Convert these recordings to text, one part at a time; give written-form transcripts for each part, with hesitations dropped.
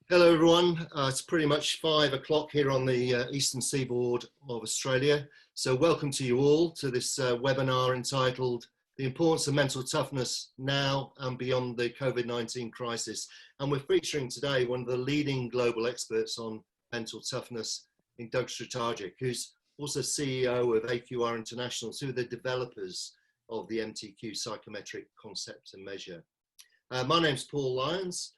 Hello everyone, it's pretty much 5 o'clock here on the eastern seaboard of Australia. So welcome to you all to this webinar entitled The Importance of Mental Toughness Now and Beyond the Covid-19 Crisis. And we're featuring today one of the leading global experts on mental toughness in Doug Strycharczyk, who's also CEO of AQR International, two of the developers of the MTQ psychometric concept and measure. My name's Paul Lyons.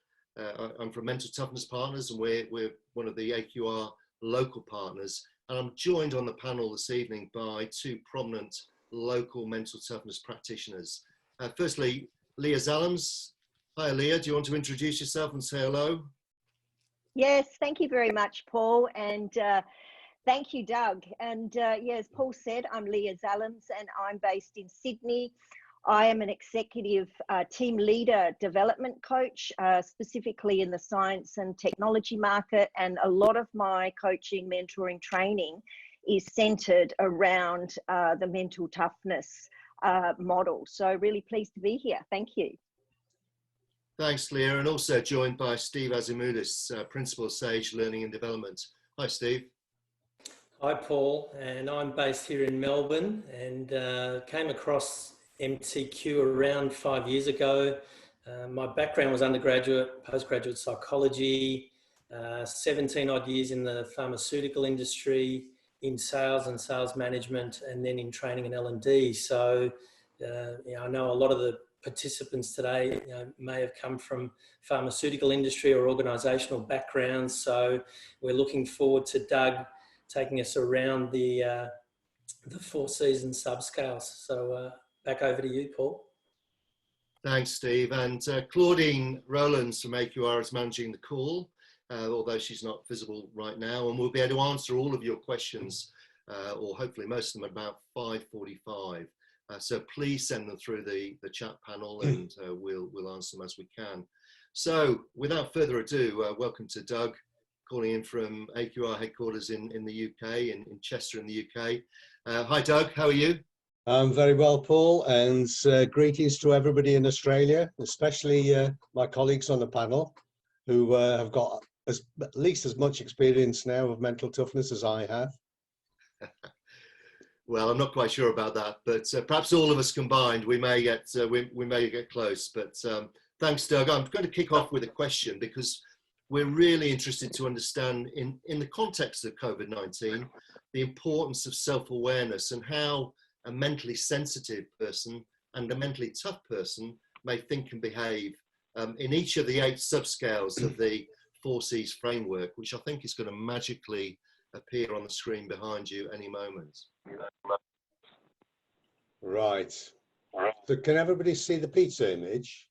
I'm from Mental Toughness Partners, and we're one of the AQR local partners. And I'm joined on the panel this evening by two prominent local mental toughness practitioners. Firstly, Leah Zalams. Hi, Leah. Do you want to introduce yourself and say hello? Yes, thank you very much, Paul, and thank you, Doug. And as Paul said, I'm Leah Zalams, and I'm based in Sydney. I am an executive team leader development coach, specifically in the science and technology market. And a lot of my coaching, mentoring, training is centered around the mental toughness model. So really pleased to be here. Thank you. Thanks, Leah. And also joined by Steve Azimudis, Principal of Sage Learning and Development. Hi, Steve. Hi, Paul. And I'm based here in Melbourne and came across MTQ around 5 years ago. My background was undergraduate, postgraduate psychology, 17 odd years in the pharmaceutical industry, in sales and sales management, and then in training and L&D. So, I know a lot of the participants today may have come from pharmaceutical industry or organisational backgrounds. So we're looking forward to Doug taking us around the 4 season subscales. So back over to you, Paul. Thanks, Steve. And Claudine Rowlands from AQR is managing the call, although she's not visible right now. And we'll be able to answer all of your questions, or hopefully most of them, at about 5:45. So please send them through the chat panel, and we'll answer them as we can. So without further ado, welcome to Doug, calling in from AQR headquarters in the UK, in Chester in the UK. Hi, Doug. How are you? I'm very well, Paul, and greetings to everybody in Australia, especially my colleagues on the panel who have got at least as much experience now of mental toughness as I have. Well, I'm not quite sure about that, but perhaps all of us combined, we may get close. But thanks, Doug. I'm going to kick off with a question because we're really interested to understand, in the context of COVID-19, the importance of self-awareness and how a mentally sensitive person and a mentally tough person may think and behave in each of the 8 subscales of the 4 C's framework, which I think is going to magically appear on the screen behind you any moment. Right. So can everybody see the pizza image?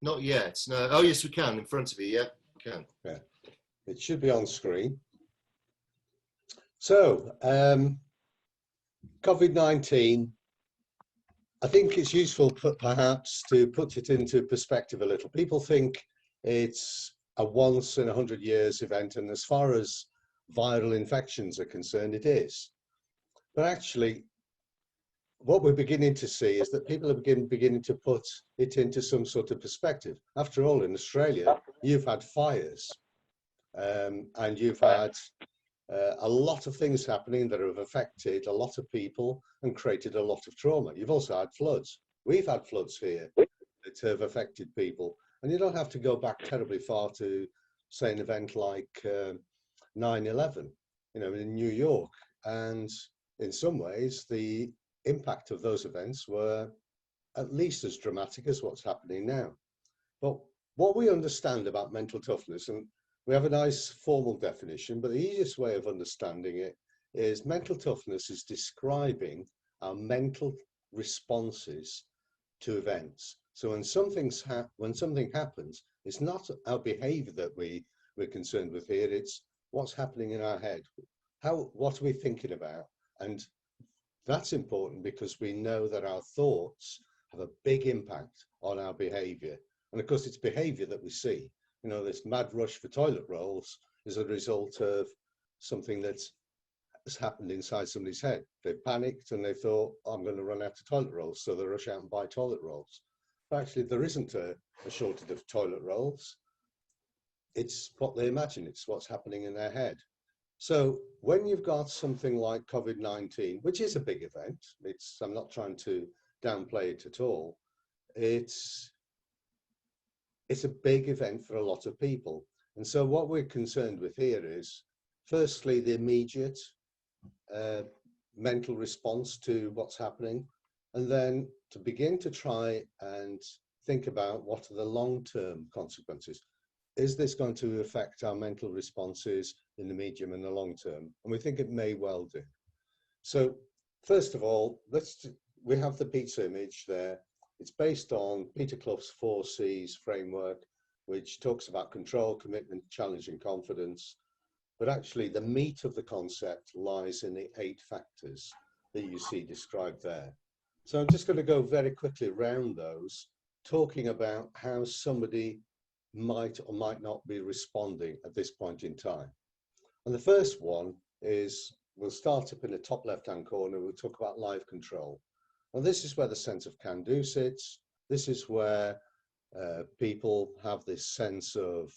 Not yet. No. Oh, yes, we can. In front of you. Yeah, we can. Yeah. It should be on screen. So, COVID-19, I think it's useful perhaps to put it into perspective a little. People think it's a once in 100 years event, and as far as viral infections are concerned, it is. But actually, what we're beginning to see is that people are beginning to put it into some sort of perspective. After all, in Australia, you've had fires, and you've had a lot of things happening that have affected a lot of people and created a lot of trauma. You've also had floods. We've had floods here that have affected people. And you don't have to go back terribly far to, say, an event like 9/11, in New York. And in some ways, the impact of those events were at least as dramatic as what's happening now. But what we understand about mental toughness, and we have a nice formal definition, but the easiest way of understanding it is mental toughness is describing our mental responses to events. So when something happens, it's not our behavior that we're concerned with here, it's what's happening in our head. What are we thinking about? And that's important because we know that our thoughts have a big impact on our behavior. And of course, it's behavior that we see. This mad rush for toilet rolls is a result of something that has happened inside somebody's head. They panicked and they thought, I'm going to run out of toilet rolls, so they rush out and buy toilet rolls. But actually, there isn't a shortage of toilet rolls. it's what they imagine, it's what's happening in their head. So when you've got something like COVID-19, which is a big event, I'm not trying to downplay it at all, it's a big event for a lot of people. And so what we're concerned with here is, firstly, the immediate mental response to what's happening, and then to begin to try and think about what are the long-term consequences. Is this going to affect our mental responses in the medium and the long term? And we think it may well do. So first of all, we have the pizza image there. It's based on Peter Clough's 4 C's framework, which talks about control, commitment, challenge, and confidence. But actually the meat of the concept lies in the 8 factors that you see described there. So I'm just going to go very quickly around those, talking about how somebody might or might not be responding at this point in time. And the first one is, we'll start up in the top left-hand corner, we'll talk about life control. And this is where the sense of can-do sits. This is where people have this sense of,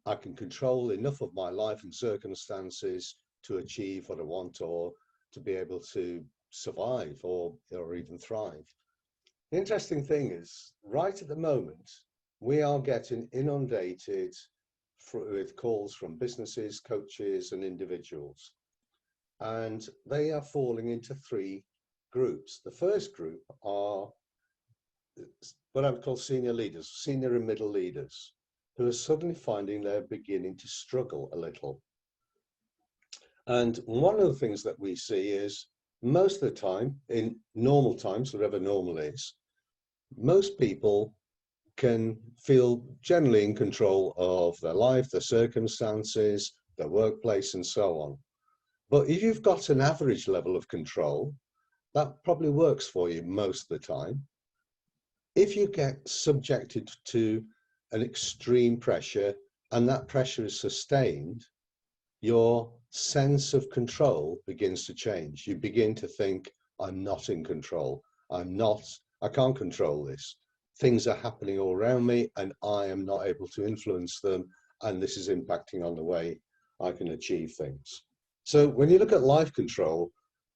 I can control enough of my life and circumstances to achieve what I want, or to be able to survive or even thrive. The interesting thing is, right at the moment, we are getting inundated with calls from businesses, coaches, and individuals. And they are falling into 3 groups. The first group are what I would call senior leaders, senior and middle leaders, who are suddenly finding they're beginning to struggle a little. And one of the things that we see is, most of the time, in normal times, whatever normal is, most people can feel generally in control of their life, their circumstances, their workplace, and so on. But if you've got an average level of control, that probably works for you most of the time. If you get subjected to an extreme pressure and that pressure is sustained, your sense of control begins to change. You begin to think, I'm not in control. I can't control this. Things are happening all around me and I am not able to influence them, and this is impacting on the way I can achieve things. So when you look at life control,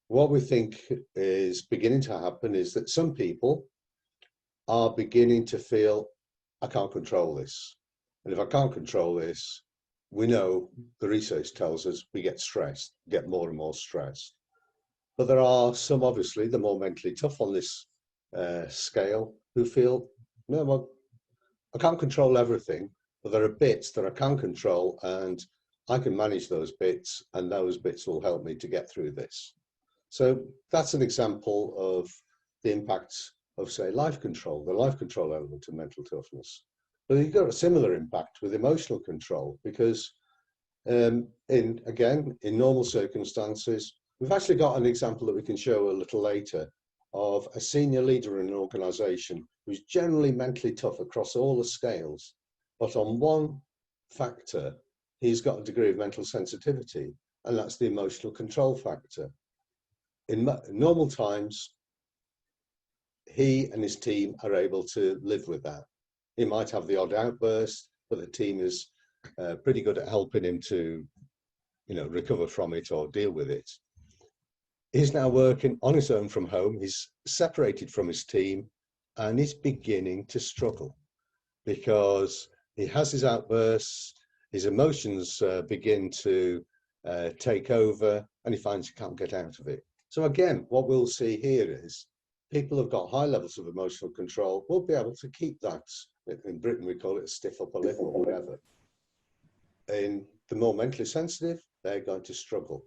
what we think is beginning to happen is that some people are beginning to feel, I can't control this. And if I can't control this, we know, the research tells us, we get stressed, get more and more stressed. But there are some, obviously, the more mentally tough on this scale, who feel, no, well, I can't control everything, but there are bits that I can control, and I can manage those bits, and those bits will help me to get through this. So that's an example of the impacts of, say, life control, the life control element of mental toughness. But you've got a similar impact with emotional control, because in normal circumstances, we've actually got an example that we can show a little later of a senior leader in an organization who's generally mentally tough across all the scales, but on one factor, he's got a degree of mental sensitivity, and that's the emotional control factor. In normal times, he and his team are able to live with that. He might have the odd outburst, but the team is pretty good at helping him to, recover from it or deal with it. He's now working on his own from home. He's separated from his team, and he's beginning to struggle because he has his outbursts, his emotions begin to take over, and he finds he can't get out of it. So again, what we'll see here is people who've got high levels of emotional control will be able to keep that. In Britain, we call it a stiff upper lip or whatever. In the more mentally sensitive, they're going to struggle.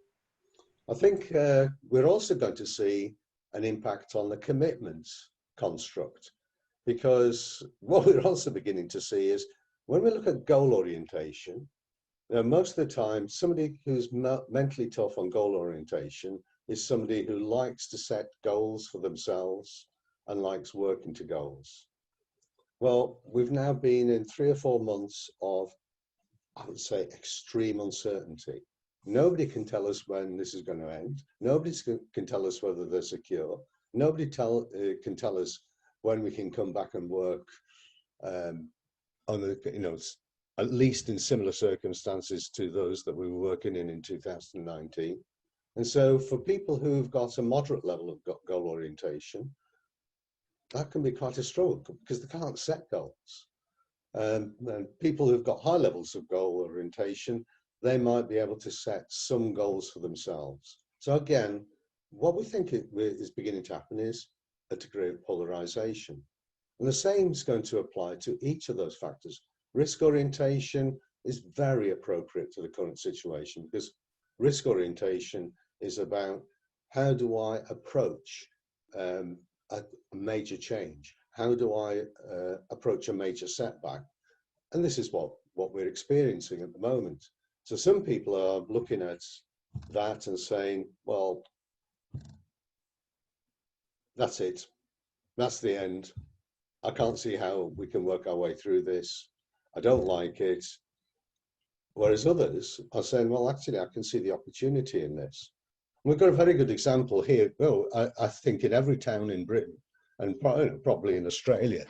I think we're also going to see an impact on the commitment construct, because what we're also beginning to see is when we look at goal orientation, most of the time, somebody who's mentally tough on goal orientation is somebody who likes to set goals for themselves and likes working to goals. Well, we've now been in 3 or 4 months of, I would say, extreme uncertainty. Nobody can tell us when this is going to end. Nobody can tell us whether there's a cure. Nobody can tell us when we can come back and work on the, at least in similar circumstances to those that we were working in 2019. And so for people who've got a moderate level of goal orientation, that can be quite a struggle because they can't set goals. And people who've got high levels of goal orientation, they might be able to set some goals for themselves. So again, what we think is beginning to happen is a degree of polarization. And the same is going to apply to each of those factors. Risk orientation is very appropriate to the current situation because risk orientation is about how do I approach a major change? How do I approach a major setback? And this is what we're experiencing at the moment. So some people are looking at that and saying, well, that's it. That's the end. I can't see how we can work our way through this. I don't like it. Whereas others are saying, well, actually, I can see the opportunity in this. We've got a very good example here. Well, I think in every town in Britain and probably in Australia,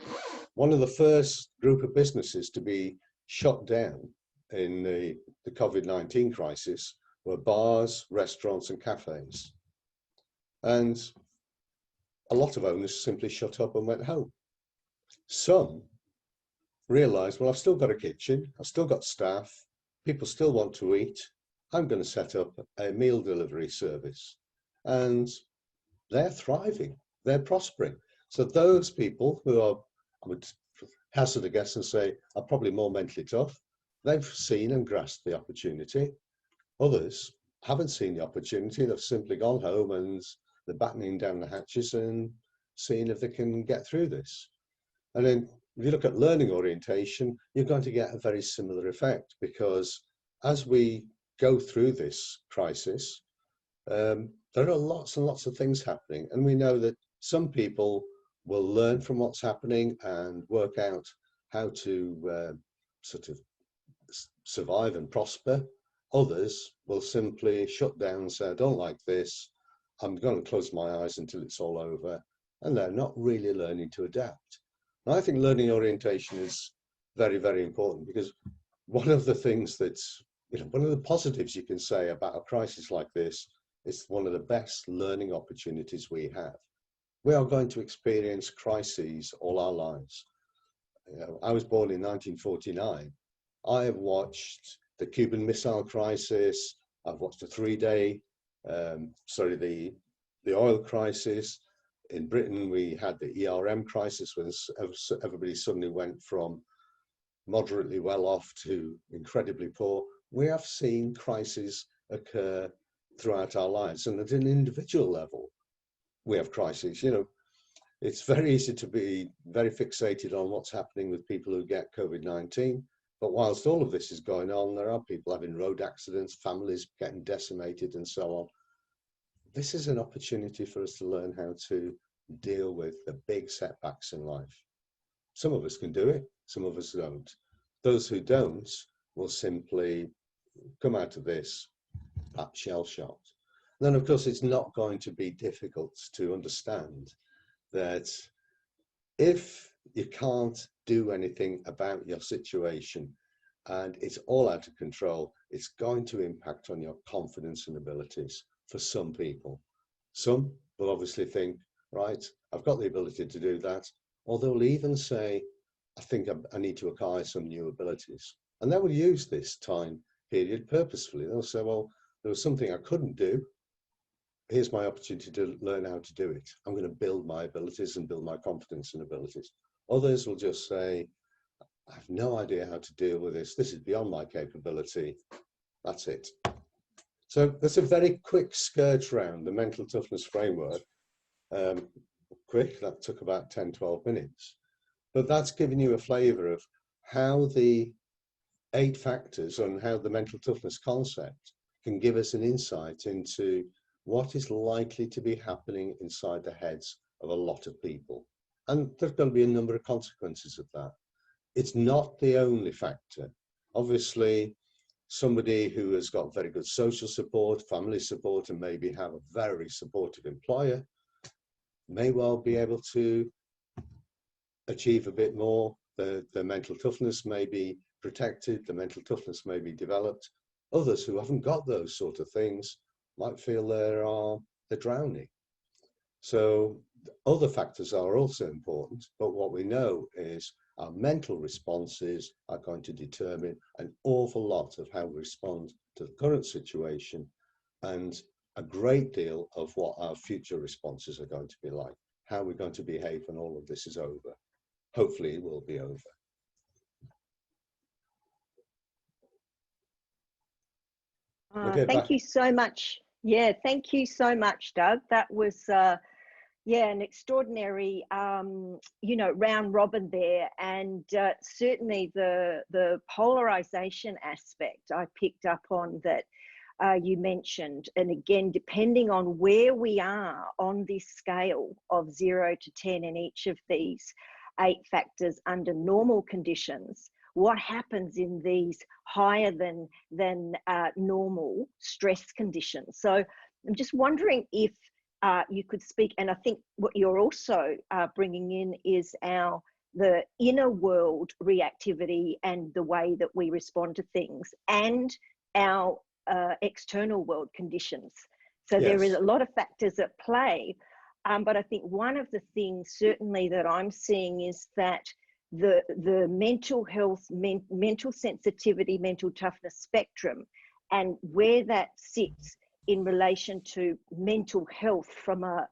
one of the first group of businesses to be shut down in the COVID-19 crisis were bars, restaurants and cafes. And a lot of owners simply shut up and went home. Some realized, well, I've still got a kitchen, I've still got staff, people still want to eat. I'm going to set up a meal delivery service. And they're thriving, they're prospering. So those people who are, I would hazard a guess and say, are probably more mentally tough, they've seen and grasped the opportunity. Others haven't seen the opportunity, they've simply gone home and they're battening down the hatches and seeing if they can get through this. And then if you look at learning orientation, you're going to get a very similar effect because as we go through this crisis, there are lots and lots of things happening. And we know that some people will learn from what's happening and work out how to sort of survive and prosper. Others will simply shut down and say, I don't like this. I'm going to close my eyes until it's all over. And they're not really learning to adapt. And I think learning orientation is very, very important because one of the things that's, one of the positives you can say about a crisis like this is one of the best learning opportunities we have. We are going to experience crises all our lives. I was born in 1949. I have watched the Cuban Missile Crisis. I've watched the the oil crisis. In Britain, we had the ERM crisis when everybody suddenly went from moderately well off to incredibly poor. We have seen crises occur throughout our lives, and at an individual level, we have crises. It's very easy to be very fixated on what's happening with people who get COVID-19, but whilst all of this is going on, there are people having road accidents, families getting decimated, and so on. This is an opportunity for us to learn how to deal with the big setbacks in life. Some of us can do it, some of us don't. Those who don't will simply come out of this shell-shocked. Then, of course, it's not going to be difficult to understand that if you can't do anything about your situation and it's all out of control, it's going to impact on your confidence and abilities for some people. Some will obviously think, right, I've got the ability to do that, or they'll even say, I think I need to acquire some new abilities. And they will use this time period purposefully. They'll say, well, there was something I couldn't do. Here's my opportunity to learn how to do it. I'm going to build my abilities and build my confidence and abilities. Others will just say, I have no idea how to deal with this. This is beyond my capability. That's it. So that's a very quick skirt round the mental toughness framework. Quick, that took about 10, 12 minutes. But that's giving you a flavor of how the 8 factors and how the mental toughness concept can give us an insight into what is likely to be happening inside the heads of a lot of people. And there's going to be a number of consequences of that. It's not the only factor. Obviously, somebody who has got very good social support, family support, and maybe have a very supportive employer may well be able to achieve a bit more. The mental toughness may be protected, the mental toughness may be developed. Others who haven't got those sort of things might feel they're drowning. So other factors are also important, but what we know is our mental responses are going to determine an awful lot of how we respond to the current situation and a great deal of what our future responses are going to be like, how we're going to behave when all of this is over. Hopefully it will be over. Thank you so much. Yeah, thank you so much, Doug. That was, yeah, an extraordinary, you know, round robin there, and certainly the polarization aspect I picked up on that you mentioned. And again, depending on where we are on this scale of 0 to 10 in each of these 8 factors under normal conditions, what happens in these higher than normal stress conditions. So I'm just wondering if you could speak, and I think what you're also bringing in is the inner world reactivity and the way that we respond to things, and our external world conditions. So yes, there is a lot of factors at play, but I think one of the things certainly that I'm seeing is that the mental health, mental sensitivity, mental toughness spectrum, and where that sits in relation to mental health from a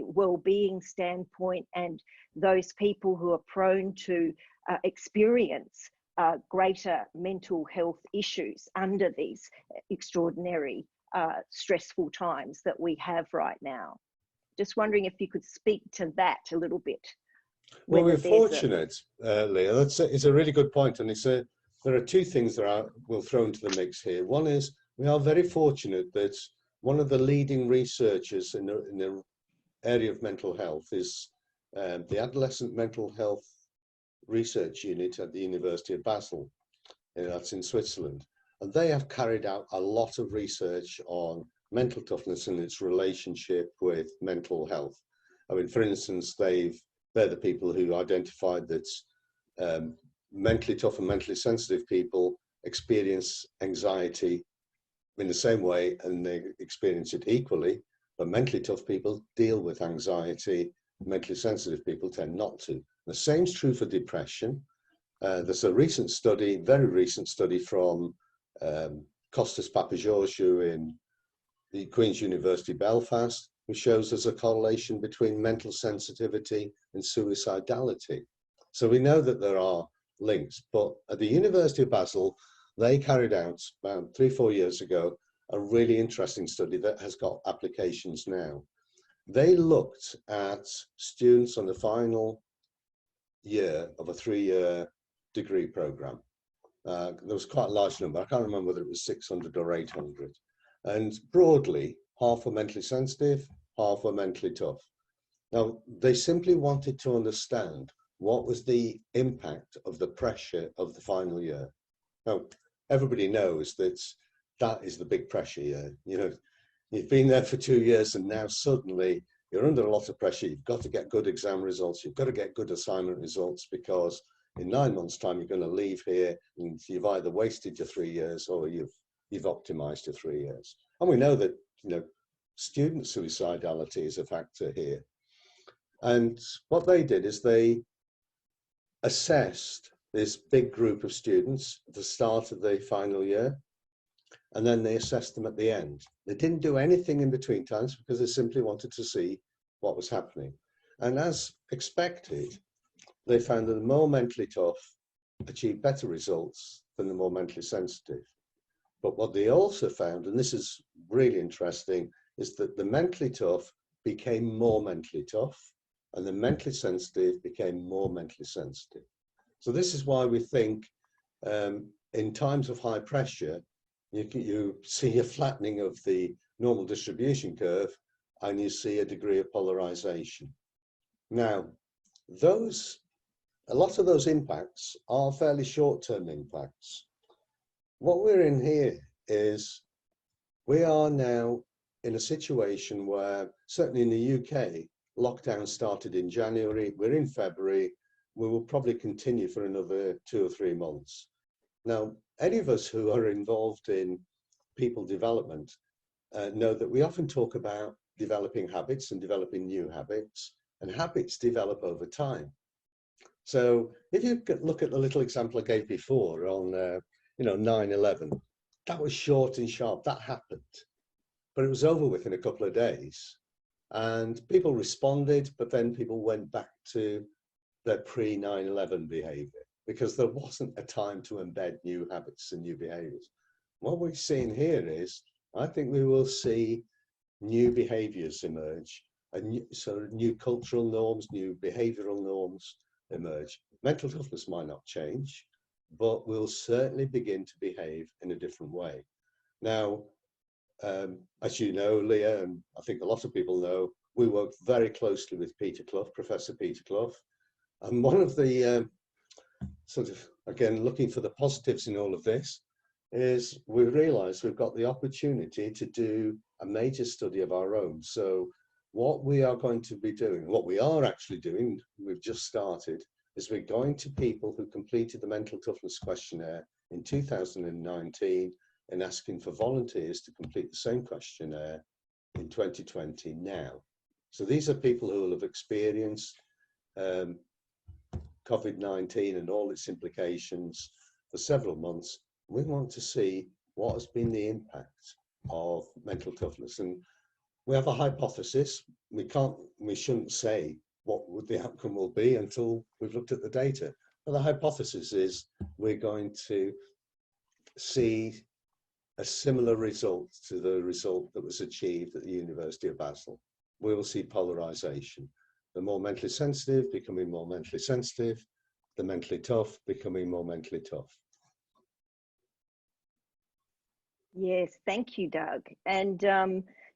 well-being standpoint, and those people who are prone to experience greater mental health issues under these extraordinary stressful times that we have right now. Just wondering if you could speak to that a little bit. Well, we're fortunate, Leah. It's a really good point, and there are 2 things that we'll throw into the mix here. One is we are very fortunate that one of the leading researchers in the area of mental health is the Adolescent Mental Health Research Unit at the University of Basel. That's in Switzerland, and they have carried out a lot of research on mental toughness and its relationship with mental health. I mean, for instance, they're the people who identified that mentally tough and mentally sensitive people experience anxiety in the same way, and they experience it equally, but mentally tough people deal with anxiety, mentally sensitive people tend not to. The same is true for depression. There's a recent study, very recent study from Costas Papageorgiou in the Queen's University Belfast, which shows there's a correlation between mental sensitivity and suicidality. So we know that there are links, but at the University of Basel, they carried out about 3-4 years ago a really interesting study that has got applications now. They looked at students on the final year of a 3-year degree program. There was quite a large number. I can't remember whether it was 600 or 800. And broadly, half were mentally sensitive, half were mentally tough. Now, they simply wanted to understand what was the impact of the pressure of the final year. Now, everybody knows that that is the big pressure year. You know, you've been there for 2 years and now suddenly you're under a lot of pressure. You've got to get good exam results. You've got to get good assignment results, because in 9 months' time, you're going to leave here and you've either wasted your 3 years or you've optimized your 3 years. And we know that, you know, student suicidality is a factor here. And what they did is they assessed this big group of students at the start of the final year, and then they assessed them at the end. They didn't do anything in between times because they simply wanted to see what was happening. And as expected, they found that the more mentally tough achieved better results than the more mentally sensitive. But what they also found, and this is really interesting, is that the mentally tough became more mentally tough and the mentally sensitive became more mentally sensitive. So this is why we think in times of high pressure, you see a flattening of the normal distribution curve and you see a degree of polarization. Now, a lot of those impacts are fairly short-term impacts. What we're in here is we are now in a situation where, certainly in the UK, lockdown started in January, we're in February, we will probably continue for another 2 or 3 months. Now, any of us who are involved in people development know that we often talk about developing habits and developing new habits, and habits develop over time. So if you look at the little example I gave before on 9/11, that was short and sharp. That happened, but it was over within a couple of days, and people responded, but then people went back to their pre-9/11 behavior because there wasn't a time to embed new habits and new behaviors. What we're seeing here is, I think we will see new behaviors emerge, new cultural norms, new behavioral norms emerge. Mental toughness might not change, but we'll certainly begin to behave in a different way. Now, as you know, Leah, and I think a lot of people know, we work very closely with Peter Clough, Professor Peter Clough. And one of the again, looking for the positives in all of this, is we realize we've got the opportunity to do a major study of our own. So what we are going to be doing, what we are actually doing, we've just started, is we're going to people who completed the mental toughness questionnaire in 2019 and asking for volunteers to complete the same questionnaire in 2020 now. So these are people who will have experienced Covid-19 and all its implications for several months. We want to see what has been the impact of mental toughness. And we have a hypothesis. We shouldn't say what the outcome will be until we've looked at the data. But the hypothesis is we're going to see a similar result to the result that was achieved at the University of Basel. We will see polarization. The more mentally sensitive becoming more mentally sensitive, the mentally tough becoming more mentally tough. Yes, thank you, Doug. And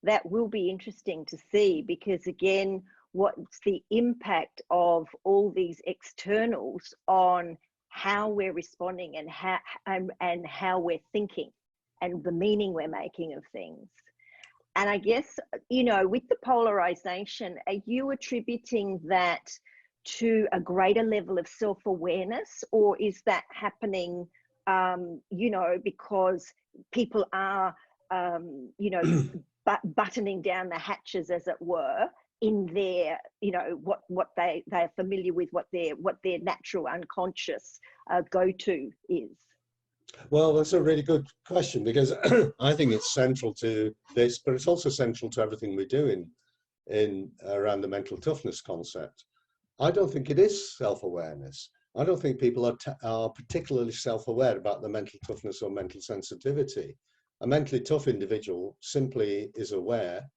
that will be interesting to see, because again, what's the impact of all these externals on how we're responding and how we're thinking and the meaning we're making of things. And I guess, with the polarization, are you attributing that to a greater level of self-awareness, or is that happening, because people are, buttoning down the hatches, as it were, in their, what they're familiar with, what their natural unconscious go-to is? Well, that's a really good question, because I think it's central to this, but it's also central to everything we do in around the mental toughness concept. I don't think it is self-awareness. I don't think people are particularly self-aware about the mental toughness or mental sensitivity. A mentally tough individual simply is aware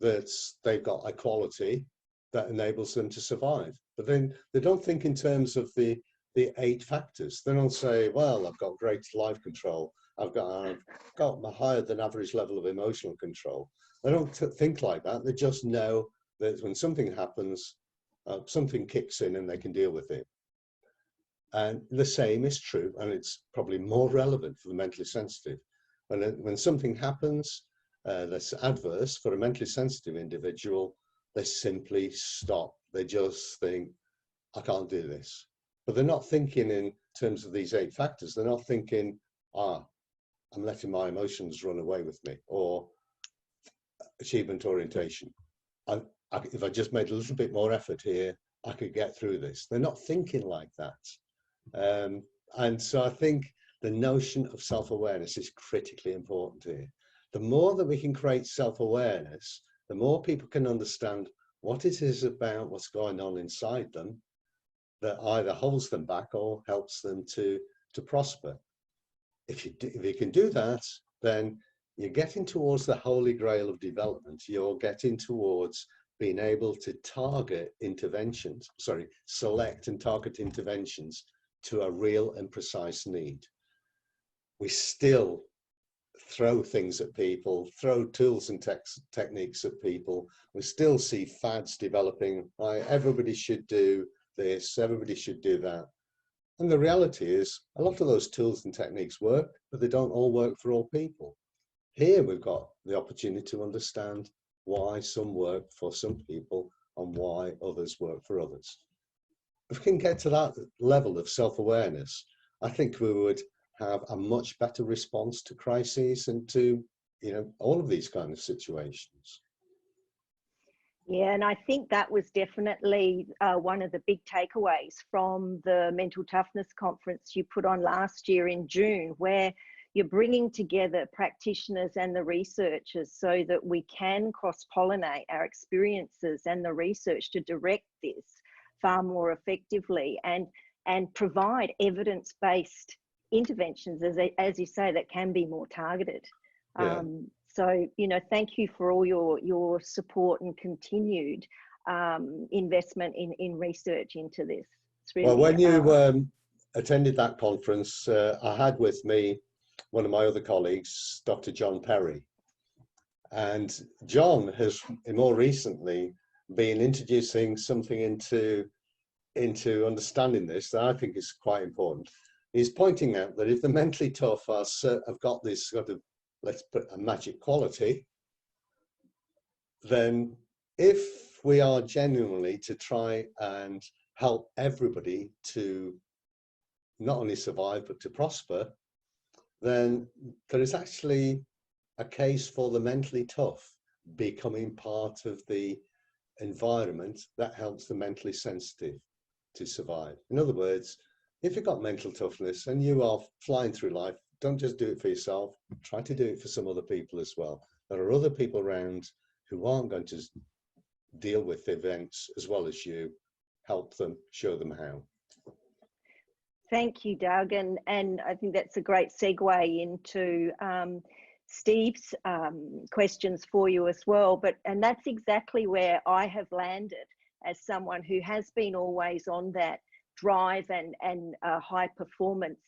that they've got a quality that enables them to survive. But then they don't think in terms of the 8 factors. They don't say, well, I've got great life control. I've got a higher than average level of emotional control. They don't think like that. They just know that when something happens, something kicks in and they can deal with it. And the same is true, and it's probably more relevant for the mentally sensitive. When something happens that's adverse for a mentally sensitive individual, they simply stop. They just think, I can't do this. But they're not thinking in terms of these 8 factors. They're not thinking, I'm letting my emotions run away with me, or achievement orientation. If I just made a little bit more effort here, I could get through this. They're not thinking like that. And so I think the notion of self-awareness is critically important here. The more that we can create self-awareness, the more people can understand what it is about what's going on inside them that either holds them back or helps them to prosper. If you can do that, then you're getting towards the holy grail of development. You're getting towards being able to select and target interventions to a real and precise need. We still throw things at people, throw tools and techniques at people. We still see fads developing. Everybody should do this, everybody should do that. And the reality is, a lot of those tools and techniques work, but they don't all work for all people. Here we've got the opportunity to understand why some work for some people and why others work for others. If we can get to that level of self-awareness, I think we would have a much better response to crises and to, you know, all of these kind of situations. Yeah, and I think that was definitely one of the big takeaways from the Mental Toughness Conference you put on last year in June, where you're bringing together practitioners and the researchers so that we can cross-pollinate our experiences and the research to direct this far more effectively and provide evidence-based interventions, as you say, that can be more targeted. Yeah. So, you know, thank you for all your support and continued investment in research into this. It's really, well, when you attended that conference, I had with me one of my other colleagues, Dr. John Perry. And John has more recently been introducing something into understanding this that I think is quite important. He's pointing out that if the mentally tough have got this sort of, let's put a magic quality, then if we are genuinely to try and help everybody to not only survive but to prosper, then there is actually a case for the mentally tough becoming part of the environment that helps the mentally sensitive to survive. In other words, if you've got mental toughness and you are flying through life, don't just do it for yourself, try to do it for some other people as well. There are other people around who aren't going to deal with events as well as you. Help them, show them how. Thank you, Doug. And I think that's a great segue into Steve's questions for you as well. And that's exactly where I have landed as someone who has been always on that drive and high performance,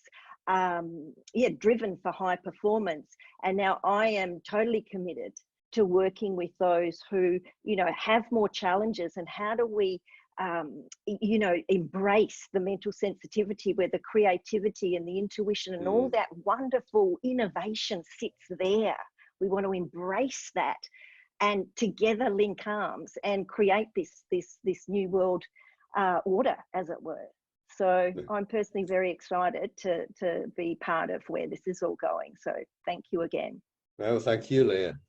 driven for high performance. And now I am totally committed to working with those who, you know, have more challenges, and how do we you know, embrace the mental sensitivity where the creativity and the intuition and all that wonderful innovation sits there. We want to embrace that and together link arms and create this new world order, as it were. So I'm personally very excited to be part of where this is all going. So thank you again. Well, thank you, Leah.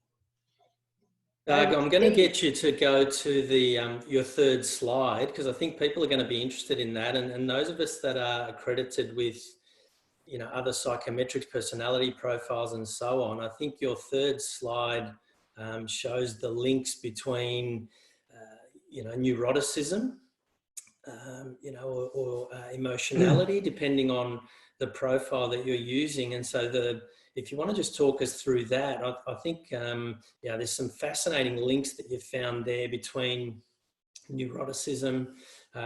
Doug, I'm going to get you to go to the your third slide, because I think people are going to be interested in that, and those of us that are accredited with, you know, other psychometrics, personality profiles, and so on. I think your third slide shows the links between, you know, neuroticism, you know, or emotionality, depending on the profile that you're using, and so if you want to just talk us through that, I think, yeah, there's some fascinating links that you've found there between neuroticism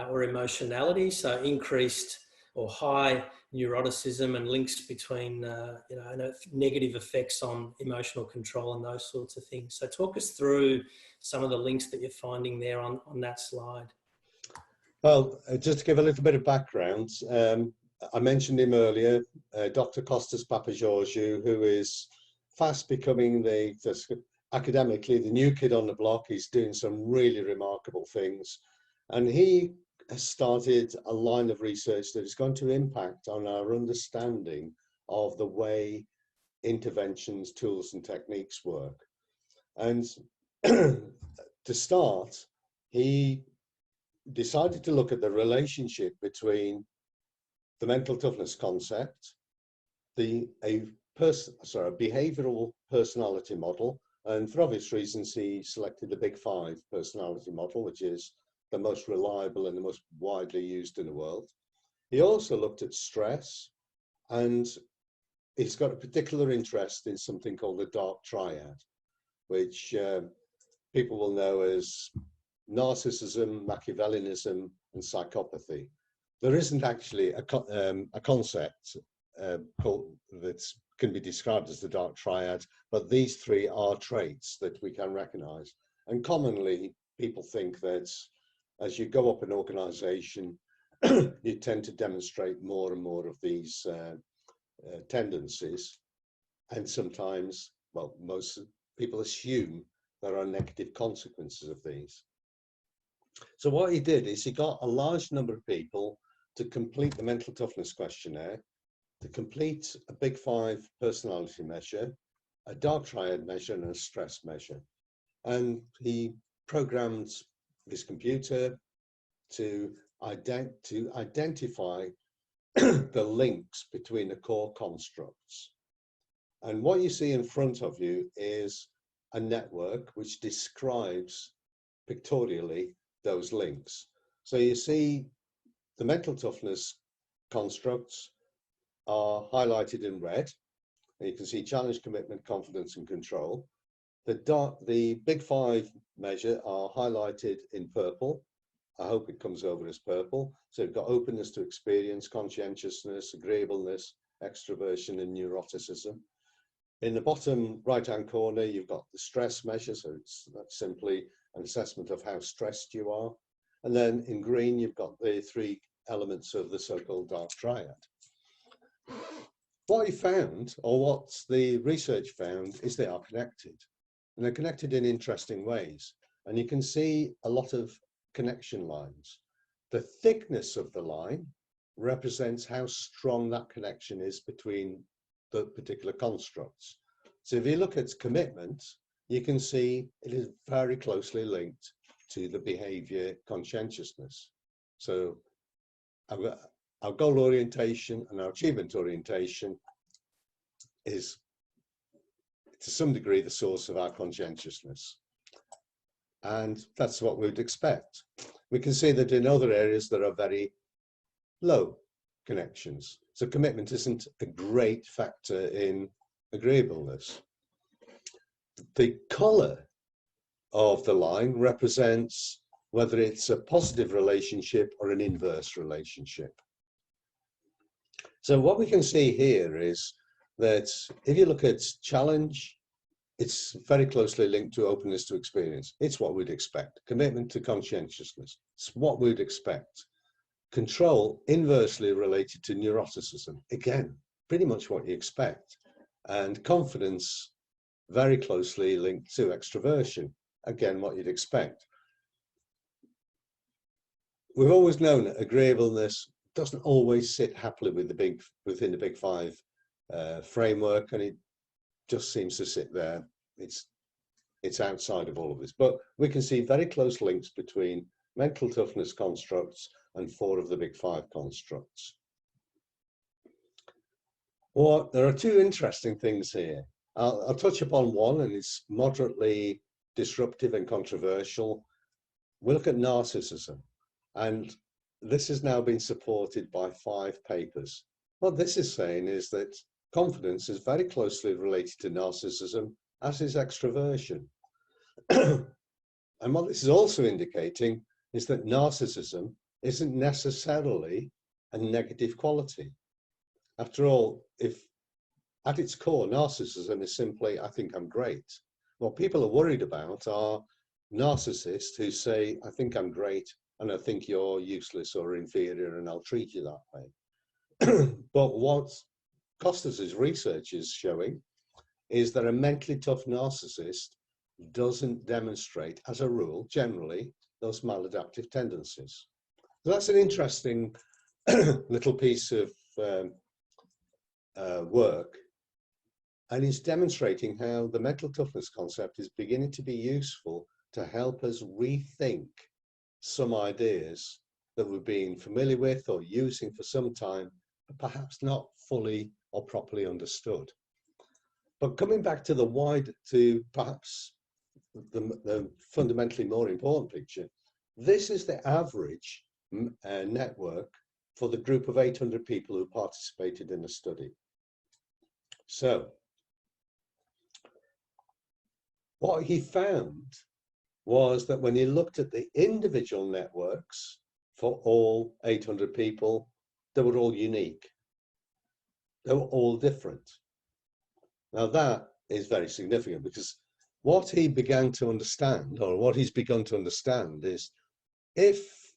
or emotionality. So increased or high neuroticism and links between, you know, negative effects on emotional control and those sorts of things. So talk us through some of the links that you're finding there on that slide. Well, just to give a little bit of background, I mentioned him earlier, Dr. Kostas Papageorgiou, who is fast becoming academically the new kid on the block. He's doing some really remarkable things. And he has started a line of research that is going to impact on our understanding of the way interventions, tools, and techniques work. And to start, he decided to look at the relationship between the mental toughness concept, a behavioral personality model, and for obvious reasons he selected the Big Five personality model, which is the most reliable and the most widely used in the world. He also looked at stress, and he's got a particular interest in something called the dark triad, which people will know as narcissism, Machiavellianism, and psychopathy. There isn't actually a concept that can be described as the dark triad, but these three are traits that we can recognize. And commonly, people think that as you go up an organization, you tend to demonstrate more and more of these tendencies. And sometimes, well, most people assume there are negative consequences of these. So what he did is he got a large number of people to complete the mental toughness questionnaire, to complete a Big Five personality measure, a dark triad measure, and a stress measure. And he programmed his computer to identify the links between the core constructs. And what you see in front of you is a network which describes pictorially those links. So you see the mental toughness constructs are highlighted in red, and you can see challenge, commitment, confidence, and control. The Big Five measure are highlighted in purple. I hope it comes over as purple. So you've got openness to experience, conscientiousness, agreeableness, extroversion, and neuroticism. In the bottom right-hand corner, you've got the stress measure. So that's simply an assessment of how stressed you are. And then in green, you've got the three elements of the so-called dark triad. What he found, or what the research found, is they are connected. And they're connected in interesting ways. And you can see a lot of connection lines. The thickness of the line represents how strong that connection is between the particular constructs. So if you look at commitment, you can see it is very closely linked to the behavior conscientiousness. So our goal orientation and our achievement orientation is to some degree the source of our conscientiousness. And that's what we'd expect. We can see that in other areas there are very low connections. So commitment isn't a great factor in agreeableness. The colour of the line represents whether it's a positive relationship or an inverse relationship. So what we can see here is that if you look at challenge, it's very closely linked to openness to experience. It's what we'd expect. Commitment to conscientiousness. It's what we'd expect. Control, inversely related to neuroticism. Again, pretty much what you expect. And confidence, very closely linked to extroversion. Again, what you'd expect. We've always known that agreeableness doesn't always sit happily within the Big Five framework, and it just seems to sit there. It's outside of all of this, but we can see very close links between mental toughness constructs and 4 of the Big Five constructs. Well, there are 2 interesting things here. I'll touch upon one, and it's moderately disruptive and controversial. We'll look at narcissism, and this has now been supported by 5 papers. What this is saying is that confidence is very closely related to narcissism, as is extroversion. And what this is also indicating is that narcissism isn't necessarily a negative quality. After all, if at its core, narcissism is simply, I think I'm great. What people are worried about are narcissists who say, I think I'm great, and I think you're useless or inferior, and I'll treat you that way. But what Costas' research is showing is that a mentally tough narcissist doesn't demonstrate, as a rule, generally, those maladaptive tendencies. So that's an interesting little piece of work, and is demonstrating how the mental toughness concept is beginning to be useful to help us rethink some ideas that we've been familiar with or using for some time, but perhaps not fully or properly understood. But coming back to perhaps the fundamentally more important picture, this is the average network for the group of 800 people who participated in the study. So what he found was that when he looked at the individual networks for all 800 people, they were all unique. They were all different. Now that is very significant, because what he began to understand, or what he's begun to understand, is if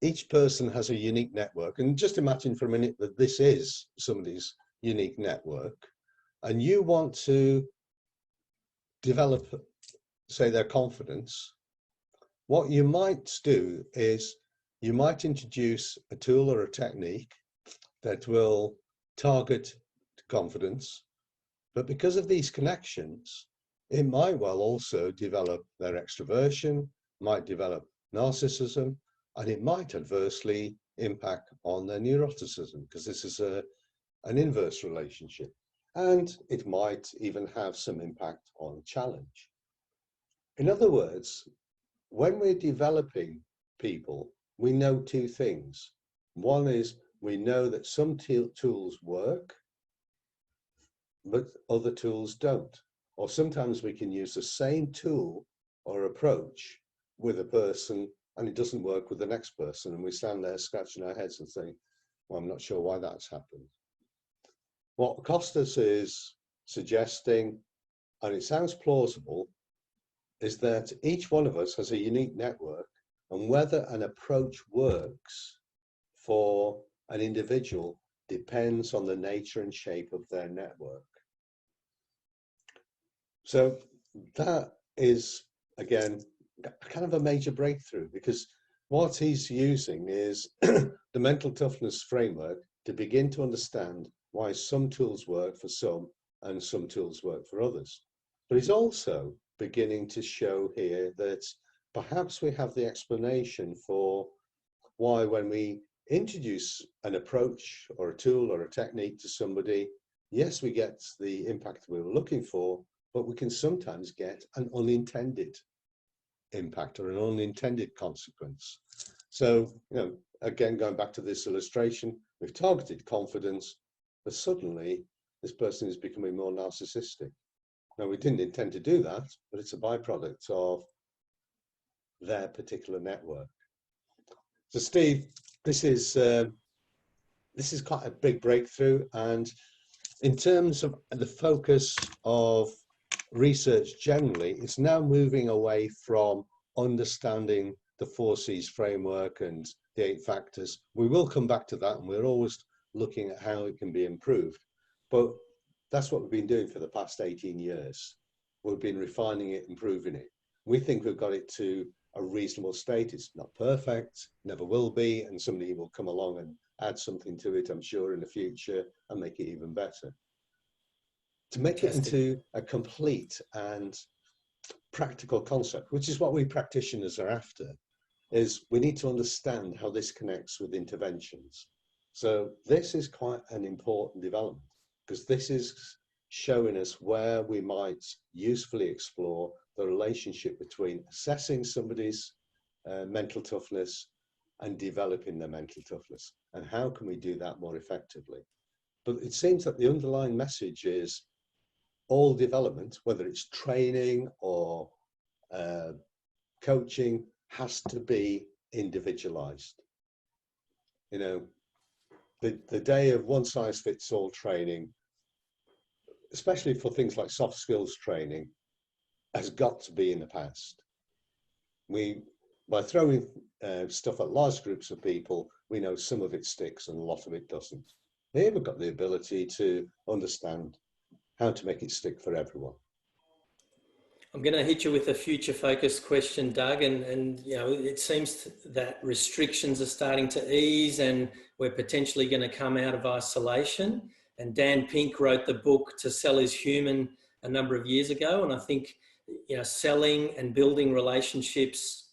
each person has a unique network, and just imagine for a minute that this is somebody's unique network, and you want to develop, say, their confidence, what you might do is you might introduce a tool or a technique that will target confidence, but because of these connections, it might well also develop their extroversion, might develop narcissism, and it might adversely impact on their neuroticism, because this is an inverse relationship. And it might even have some impact on challenge. In other words, when we're developing people, we know two things. One is we know that some tools work, but other tools don't. Or sometimes we can use the same tool or approach with a person and it doesn't work with the next person. And we stand there scratching our heads and think, well, I'm not sure why that's happened. What Costas is suggesting, and it sounds plausible, is that each one of us has a unique network, and whether an approach works for an individual depends on the nature and shape of their network. So that is, again, kind of a major breakthrough, because what he's using is the mental toughness framework to begin to understand why some tools work for some and some tools work for others. But he's also beginning to show here that perhaps we have the explanation for why when we introduce an approach or a tool or a technique to somebody, yes, we get the impact we were looking for, but we can sometimes get an unintended impact or an unintended consequence. So, again, going back to this illustration, we've targeted confidence, but suddenly this person is becoming more narcissistic. Now, we didn't intend to do that, but it's a byproduct of their particular network. So, Steve, this is quite a big breakthrough, and in terms of the focus of research generally, it's now moving away from understanding the 4Cs framework and the 8 factors. We will come back to that, and we're always looking at how it can be improved. But that's what we've been doing for the past 18 years. We've been refining it, improving it. We think we've got it to a reasonable state. It's not perfect, never will be, and somebody will come along and add something to it, I'm sure, in the future and make it even better. To make it into a complete and practical concept, which is what we practitioners are after, is we need to understand how this connects with interventions. So this is quite an important development, because this is showing us where we might usefully explore the relationship between assessing somebody's mental toughness and developing their mental toughness, and how can we do that more effectively. But it seems that the underlying message is all development, whether it's training or coaching, has to be individualized. The day of one-size-fits-all training, especially for things like soft skills training, has got to be in the past. By throwing stuff at large groups of people, we know some of it sticks and a lot of it doesn't. Here we've got the ability to understand how to make it stick for everyone. I'm going to hit you with a future focused question, Doug, and it seems that restrictions are starting to ease and we're potentially going to come out of isolation. And Dan Pink wrote the book To Sell is Human a number of years ago, and I think selling and building relationships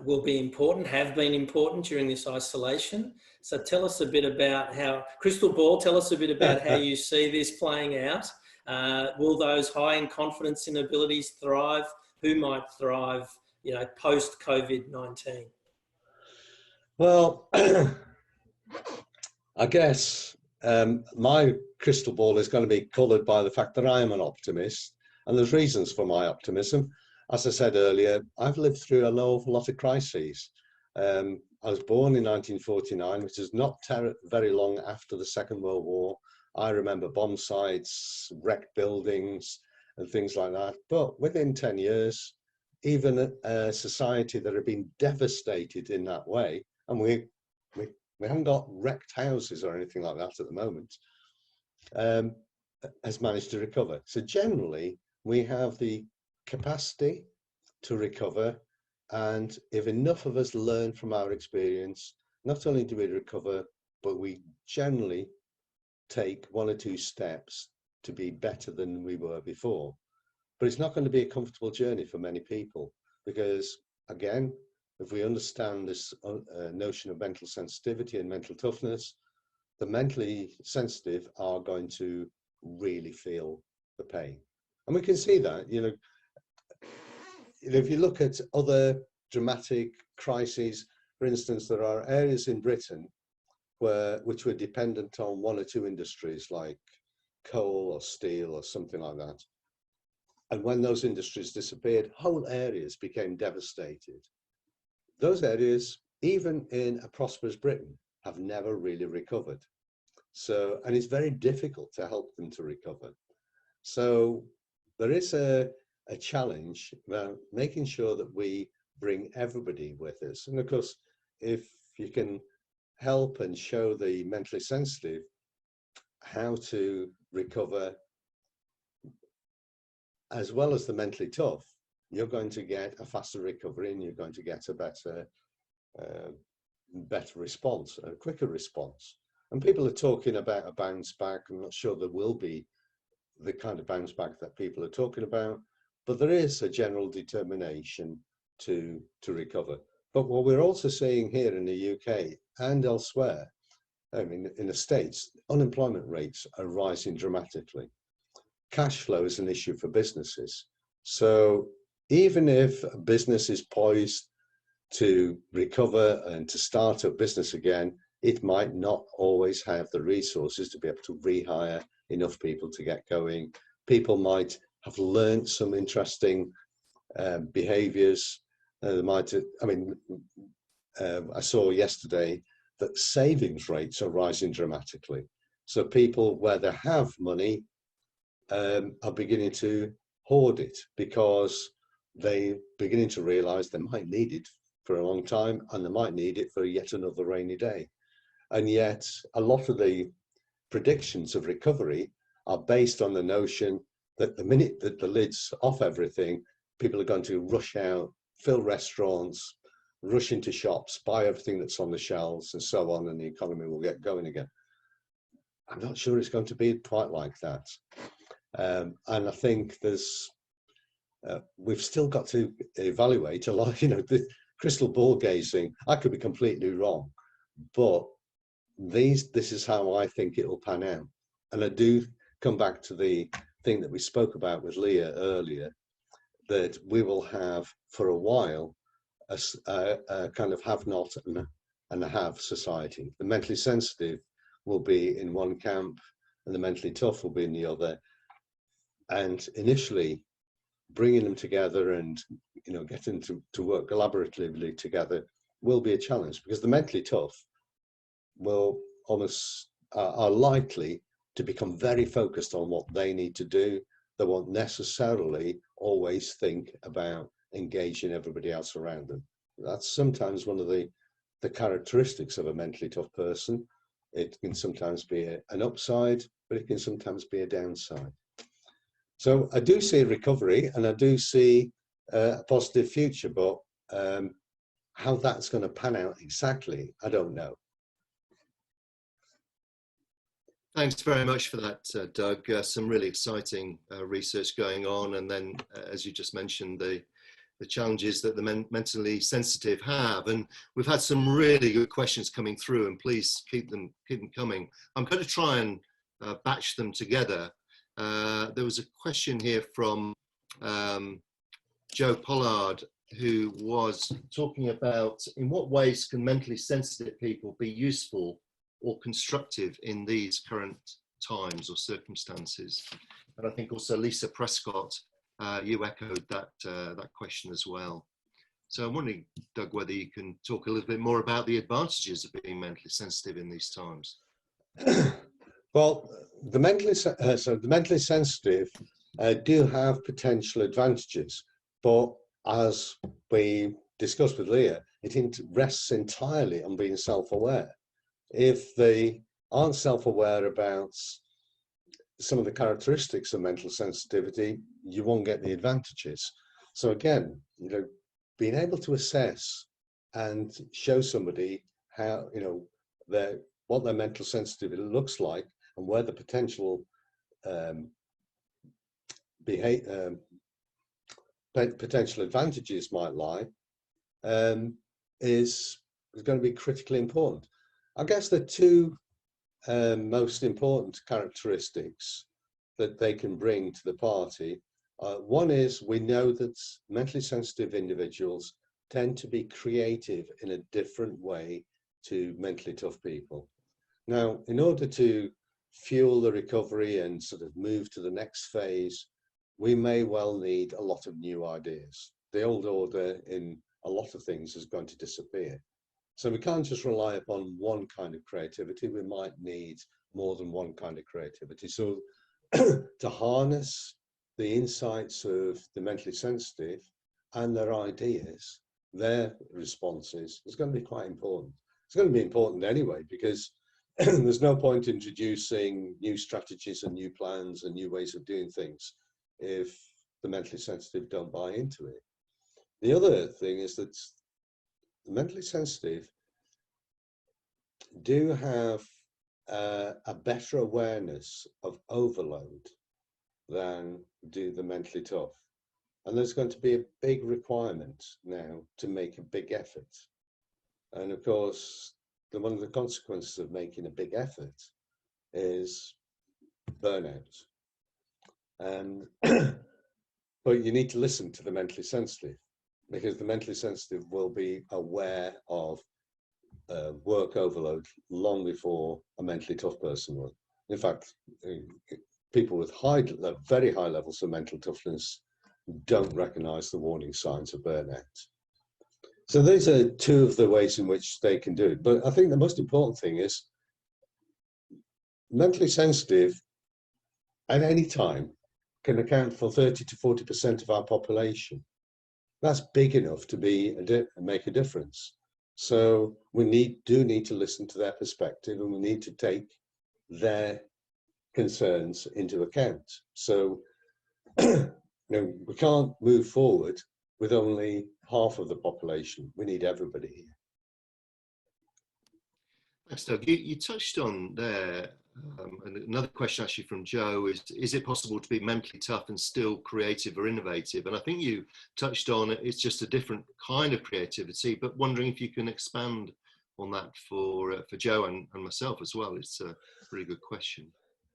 will be important, have been important during this isolation. So tell us a bit about how, crystal ball, tell us a bit about how you see this playing out. Will those high in confidence in abilities thrive? Who might thrive, post COVID-19? Well, I guess my crystal ball is going to be coloured by the fact that I am an optimist, and there's reasons for my optimism. As I said earlier, I've lived through an awful lot of crises. I was born in 1949, which is not very long after the Second World War. I remember bomb sites, wrecked buildings and things like that. But within 10 years, even a society that had been devastated in that way, and we haven't got wrecked houses or anything like that at the moment, has managed to recover. So generally, we have the capacity to recover. And if enough of us learn from our experience, not only do we recover, but we generally take 1 or 2 steps to be better than we were before. But it's not going to be a comfortable journey for many people, because again, if we understand this notion of mental sensitivity and mental toughness, the mentally sensitive are going to really feel the pain. And we can see that, if you look at other dramatic crises, for instance, there are areas in Britain which were dependent on 1 or 2 industries like coal or steel or something like that. And when those industries disappeared, whole areas became devastated. Those areas, even in a prosperous Britain, have never really recovered. So, and it's very difficult to help them to recover. So there is a challenge about making sure that we bring everybody with us. And of course, if you can help and show the mentally sensitive how to recover as well as the mentally tough, you're going to get a faster recovery and you're going to get a better response, a quicker response. And people are talking about a bounce back. I'm not sure there will be the kind of bounce back that people are talking about, but there is a general determination to recover. But what we're also seeing here in the UK and elsewhere, I mean, in the States, unemployment rates are rising dramatically. Cash flow is an issue for businesses. So even if a business is poised to recover and to start a business again, it might not always have the resources to be able to rehire enough people to get going. People might have learned some interesting behaviors. I saw yesterday that savings rates are rising dramatically. So people, where they have money, are beginning to hoard it because they're beginning to realize they might need it for a long time and they might need it for yet another rainy day. And yet a lot of the predictions of recovery are based on the notion that the minute that the lid's off everything, people are going to rush out, fill restaurants, rush into shops, buy everything that's on the shelves and so on, and the economy will get going again. I'm not sure it's going to be quite like that. And I think we've still got to evaluate a lot, the crystal ball gazing. I could be completely wrong, but this is how I think it will pan out. And I do come back to the thing that we spoke about with Leah earlier, that we will have for a while a kind of have not and a have society. The mentally sensitive will be in one camp and the mentally tough will be in the other. And initially bringing them together and getting to work collaboratively together will be a challenge, because the mentally tough will are likely to become very focused on what they need to do. They won't necessarily always think about engaging everybody else around them. That's sometimes one of the characteristics of a mentally tough person. It can sometimes be an upside, but it can sometimes be a downside. So I do see recovery and I do see a positive future, but how that's going to pan out exactly, I don't know. Thanks very much for that, Doug. Some really exciting research going on. And then, as you just mentioned, the challenges that the mentally sensitive have. And we've had some really good questions coming through, and please keep them coming. I'm going to try and batch them together. There was a question here from Joe Pollard, who was talking about in what ways can mentally sensitive people be useful or constructive in these current times or circumstances. And I think also Lisa Prescott, you echoed that question as well. So I'm wondering, Doug, whether you can talk a little bit more about the advantages of being mentally sensitive in these times. Well, the mentally sensitive do have potential advantages, but as we discussed with Leah, it rests entirely on being self-aware. If they aren't self-aware about some of the characteristics of mental sensitivity, you won't get the advantages. So again, being able to assess and show somebody how, what their mental sensitivity looks like and where the potential potential advantages might lie is going to be critically important. I guess the two most important characteristics that they can bring to the party, one is we know that mentally sensitive individuals tend to be creative in a different way to mentally tough people. Now, in order to fuel the recovery and sort of move to the next phase, we may well need a lot of new ideas. The old order in a lot of things is going to disappear. So we can't just rely upon one kind of creativity. We might need more than one kind of creativity. So to harness the insights of the mentally sensitive and their ideas, their responses, is going to be quite important. It's going to be important anyway, because there's no point introducing new strategies and new plans and new ways of doing things if the mentally sensitive don't buy into it. The other thing is that the mentally sensitive do have a better awareness of overload than do the mentally tough. And there's going to be a big requirement now to make a big effort. And of course, one of the consequences of making a big effort is burnout. And but you need to listen to the mentally sensitive, because the mentally sensitive will be aware of work overload long before a mentally tough person will. In fact, people with very high levels of mental toughness don't recognize the warning signs of burnout. So these are two of the ways in which they can do it. But I think the most important thing is mentally sensitive at any time can account for 30 to 40% of our population. That's big enough to make a difference. So we do need to listen to their perspective, and we need to take their concerns into account. So we can't move forward with only half of the population. We need everybody here. Thanks, Doug. You touched on there, and another question actually from Joe is it possible to be mentally tough and still creative or innovative? And I think you touched on it's just a different kind of creativity, but wondering if you can expand on that for Joe and myself as well. It's a really good question.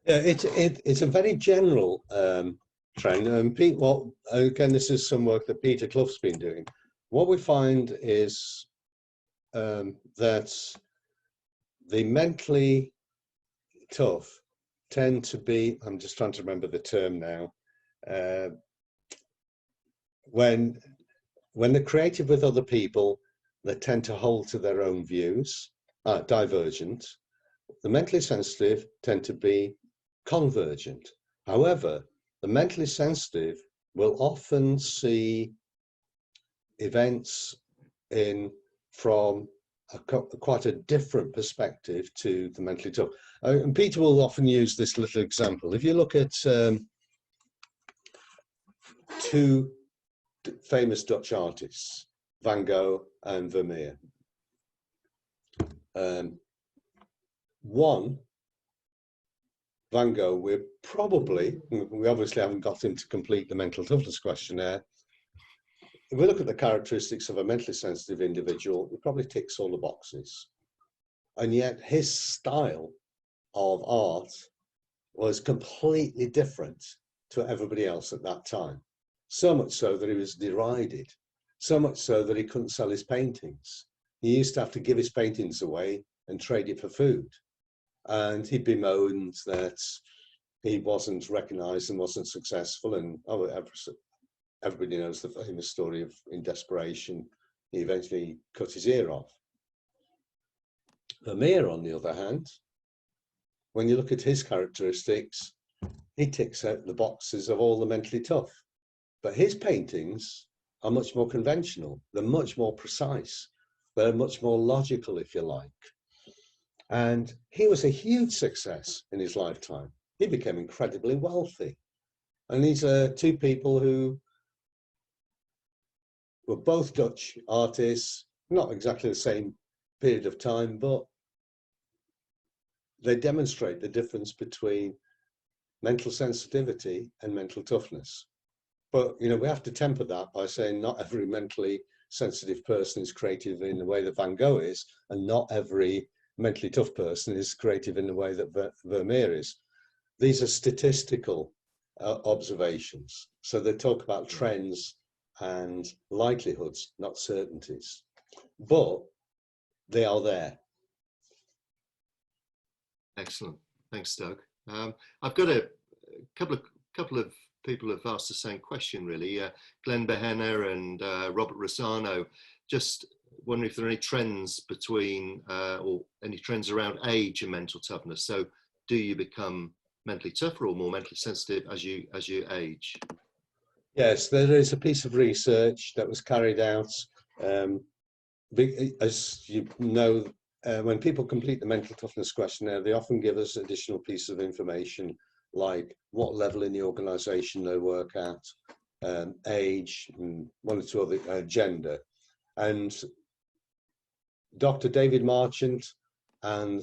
Yeah, it's a very general trend. And Pete, again, this is some work that Peter Clough's been doing. What we find is that the mentally tough tend to be, I'm just trying to remember the term now, when they're creative with other people, they tend to hold to their own views, divergent. The mentally sensitive tend to be convergent. However, the mentally sensitive will often see events from quite a different perspective to the mentally tough. And Peter will often use this little example. If you look at two famous Dutch artists, Van Gogh and Vermeer. One, Van Gogh, we obviously haven't got him to complete the mental toughness questionnaire. If we look at the characteristics of a mentally sensitive individual, he probably ticks all the boxes. And yet his style of art was completely different to everybody else at that time. So much so that he was derided, so much so that he couldn't sell his paintings. He used to have to give his paintings away and trade it for food. And he bemoaned that he wasn't recognized and wasn't successful. And everybody knows the famous story of, in desperation, he eventually cut his ear off. Vermeer, on the other hand, when you look at his characteristics, he ticks out the boxes of all the mentally tough. But his paintings are much more conventional. They're much more precise. They're much more logical, if you like. And he was a huge success in his lifetime. He became incredibly wealthy. And these are two people who were both Dutch artists, not exactly the same period of time, but they demonstrate the difference between mental sensitivity and mental toughness. But, you know, we have to temper that by saying not every mentally sensitive person is creative in the way that Van Gogh is, and not every mentally tough person is creative in the way that Vermeer is. These are statistical observations. So they talk about trends and likelihoods, not certainties. But they are there. Excellent. Thanks, Doug. I've got a couple of people have asked the same question, really. Glenn Behenna and Robert Rossano, just wondering if there are any trends between or any trends around age and mental toughness. So do you become mentally tougher or more mentally sensitive as you age? Yes, there is a piece of research that was carried out. As you know, when people complete the mental toughness questionnaire, they often give us additional pieces of information like what level in the organization they work at, age, and one or two other, gender. And Dr. David Marchant and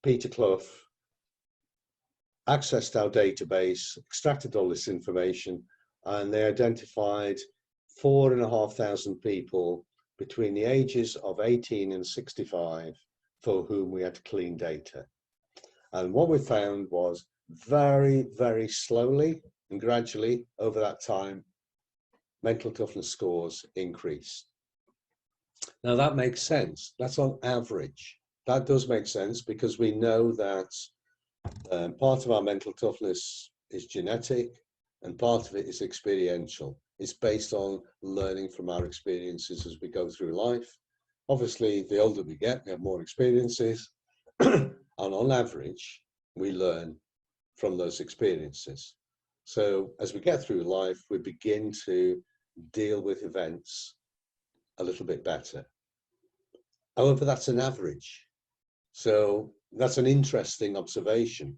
Peter Clough accessed our database, extracted all this information, and they identified 4,500 people between the ages of 18 and 65 for whom we had to clean data. And what we found was very, very slowly and gradually over that time, mental toughness scores increased. Now that makes sense. That's on average. That does make sense because we know that part of our mental toughness is genetic and part of it is experiential. It's based on learning from our experiences as we go through life. Obviously, the older we get, we have more experiences. And on average, we learn from those experiences. So as we get through life, we begin to deal with events a little bit better. However, that's an average. So that's an interesting observation.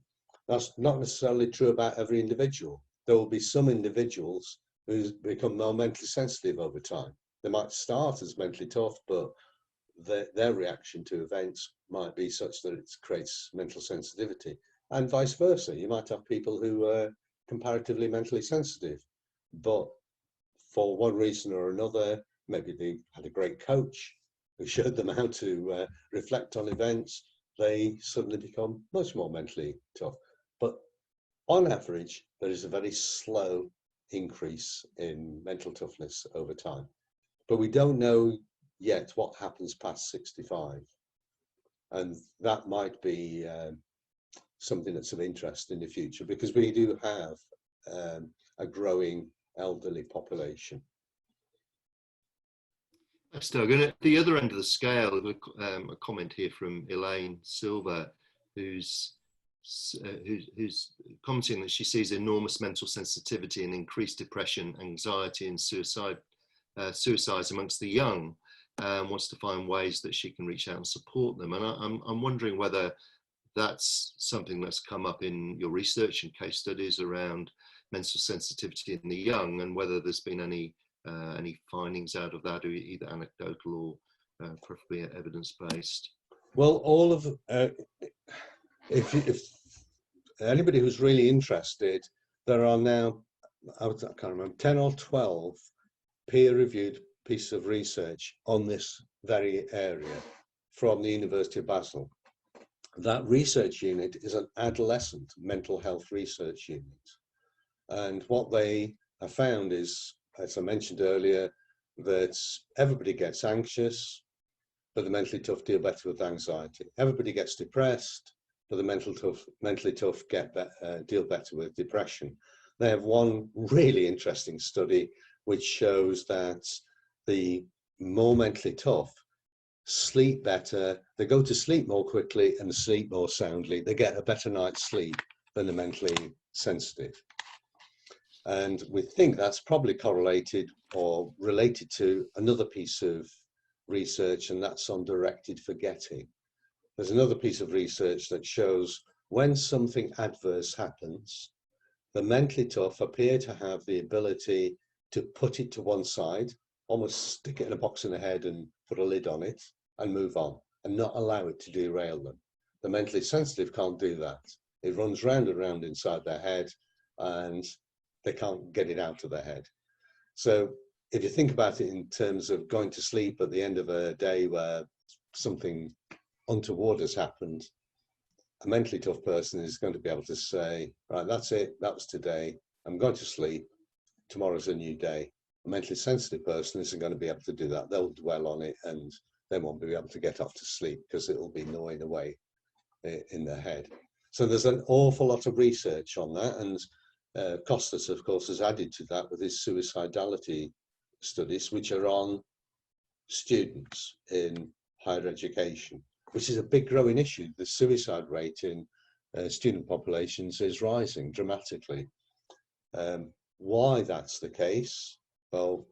That's not necessarily true about every individual. There will be some individuals who become more mentally sensitive over time. They might start as mentally tough, but their reaction to events might be such that it creates mental sensitivity. And vice versa. You might have people who are comparatively mentally sensitive, but for one reason or another, maybe they had a great coach who showed them how to reflect on events, they suddenly become much more mentally tough. But on average, there is a very slow increase in mental toughness over time. But we don't know yet what happens past 65. And that might be something that's of interest in the future because we do have a growing elderly population. Thanks, Doug. And at the other end of the scale, a comment here from Elaine Silver, who's commenting that she sees enormous mental sensitivity and increased depression, anxiety, and suicides amongst the young. Wants to find ways that she can reach out and support them. And I'm wondering whether that's something that's come up in your research and case studies around mental sensitivity in the young, and whether there's been any findings out of that, either anecdotal or preferably evidence-based. Well, all of if anybody who's really interested, there are now, I can't remember, 10 or 12 peer-reviewed pieces of research on this very area from the University of Basel. That research unit is an adolescent mental health research unit. And what they have found is, as I mentioned earlier, that everybody gets anxious, but the mentally tough deal better with anxiety. Everybody gets depressed, but the mentally tough deal better with depression. They have one really interesting study which shows that the more mentally tough sleep better, they go to sleep more quickly and sleep more soundly. They get a better night's sleep than the mentally sensitive. And we think that's probably correlated or related to another piece of research, and that's on directed forgetting. There's another piece of research that shows when something adverse happens, the mentally tough appear to have the ability to put it to one side, almost stick it in a box in the head and put a lid on it and move on and not allow it to derail them. The mentally sensitive can't do that. It runs round and round inside their head, and they can't get it out of their head. So if you think about it in terms of going to sleep at the end of a day where something untoward has happened, a mentally tough person is going to be able to say, right, that's it, that was today, I'm going to sleep, tomorrow's a new day. A mentally sensitive person isn't going to be able to do that. They'll dwell on it and they won't be able to get off to sleep because it'll be gnawing away in their head. So there's an awful lot of research on that, and Costas, of course, has added to that with his suicidality studies, which are on students in higher education, which is a big growing issue. The suicide rate in student populations is rising dramatically. Why that's the case? Well,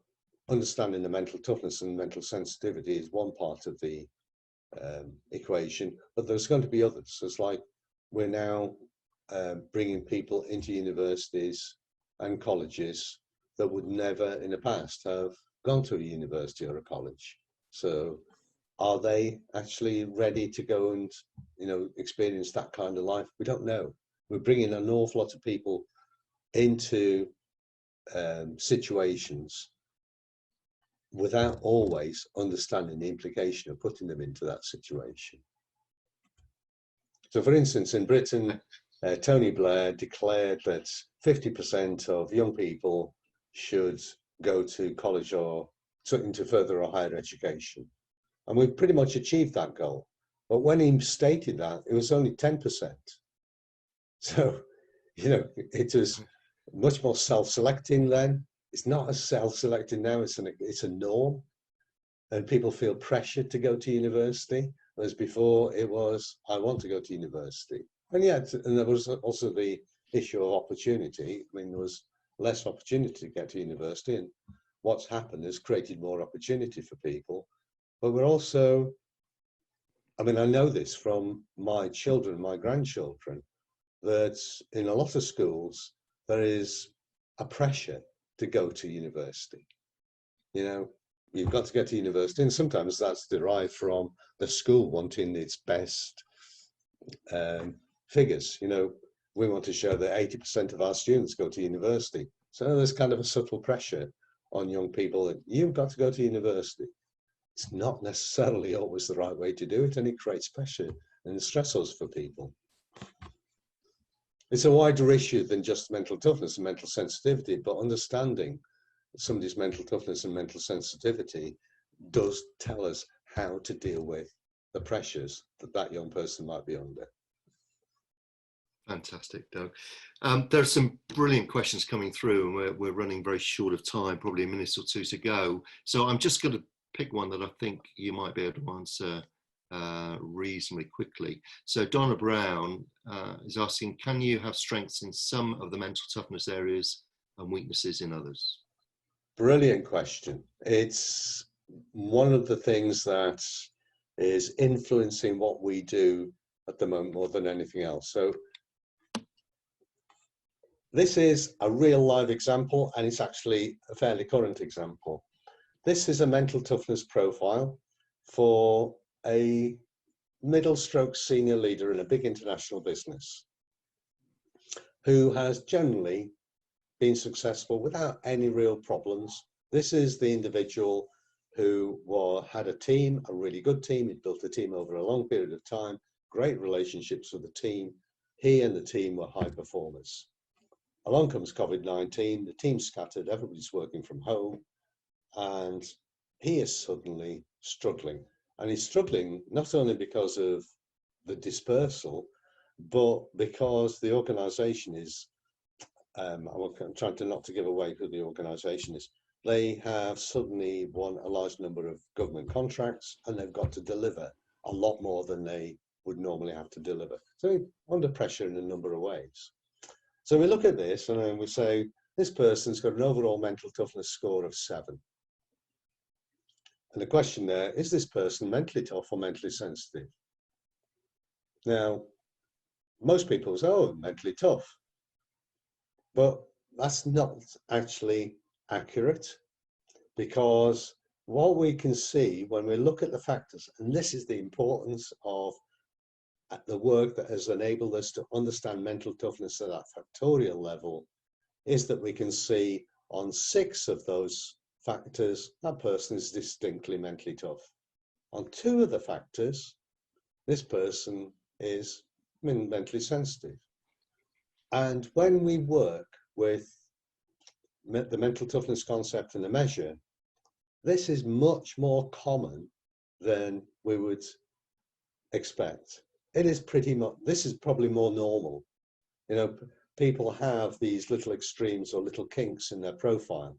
understanding the mental toughness and mental sensitivity is one part of the equation, but there's going to be others. It's like we're now bringing people into universities and colleges that would never in the past have gone to a university or a college. So are they actually ready to go and, you know, experience that kind of life? We don't know. We're bringing an awful lot of people into situations without always understanding the implication of putting them into that situation. So for instance, in Britain, Tony Blair declared that 50% of young people should go to college or into further or higher education. And we've pretty much achieved that goal. But when he stated that, it was only 10%. So, you know, it was much more self-selecting then. It's not as self-selecting now, it's a norm. And people feel pressured to go to university, whereas before it was, I want to go to university. And yet, and there was also the issue of opportunity. I mean, there was less opportunity to get to university, and what's happened is created more opportunity for people. But we're also, I mean, I know this from my children, my grandchildren, that in a lot of schools, there is a pressure to go to university. You know, you've got to get to university, and sometimes that's derived from the school wanting its best figures. You know, we want to show that 80% of our students go to university. So there's kind of a subtle pressure on young people that you've got to go to university. It's not necessarily always the right way to do it, and it creates pressure and stressors for people. It's a wider issue than just mental toughness and mental sensitivity, but understanding somebody's mental toughness and mental sensitivity does tell us how to deal with the pressures that that young person might be under. Fantastic, Doug. There are some brilliant questions coming through, and we're running very short of time, probably a minute or two to go. So I'm just going to pick one that I think you might be able to answer reasonably quickly. So Donna Brown is asking, can you have strengths in some of the mental toughness areas and weaknesses in others? Brilliant question. It's one of the things that is influencing what we do at the moment more than anything else. So this is a real live example, and it's actually a fairly current example. This is a mental toughness profile for a middle stroke senior leader in a big international business who has generally been successful without any real problems. This is the individual who had a team, a really good team. He'd built a team over a long period of time, great relationships with the team. He and the team were high performers. Along comes COVID-19, the team's scattered, everybody's working from home, and he is suddenly struggling. And he's struggling not only because of the dispersal, but because the organization is, I'm trying to not to give away who the organization is. They have suddenly won a large number of government contracts, and they've got to deliver a lot more than they would normally have to deliver. So under pressure in a number of ways. So we look at this and then we say, this person's got an overall mental toughness score of 7. And the question there, is this person mentally tough or mentally sensitive? Now, most people say, oh, mentally tough. But that's not actually accurate, because what we can see when we look at the factors, and this is the importance of the work that has enabled us to understand mental toughness at that factorial level is that we can see on 6 of those factors, that person is distinctly mentally tough. On 2 of the factors, this person is mentally sensitive. And when we work with the mental toughness concept and the measure, this is much more common than we would expect. It is pretty much, this is probably more normal. You know, people have these little extremes or little kinks in their profile.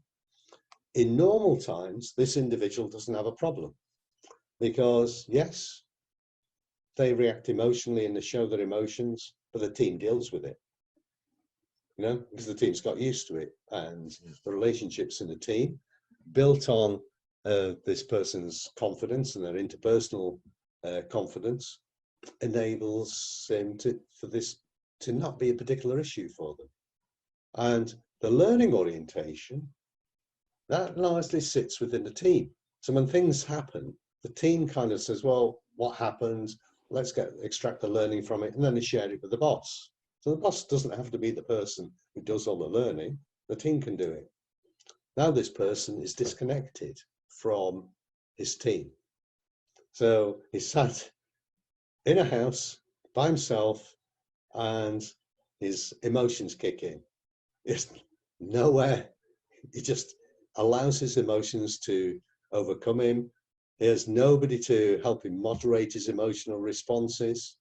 In normal times, this individual doesn't have a problem because, yes, they react emotionally and they show their emotions, but the team deals with it. You know, because the team's got used to it, and the relationships in the team built on this person's confidence and their interpersonal confidence enables him for this to not be a particular issue for them. And the learning orientation, that largely sits within the team. So when things happen, the team kind of says, well, what happened? Let's extract the learning from it, and then they share it with the boss. So the boss doesn't have to be the person who does all the learning. The team can do it. Now this person is disconnected from his team. So he's sat in a house by himself and his emotions kick in. It's nowhere. He just allows his emotions to overcome him. He has nobody to help him moderate his emotional responses.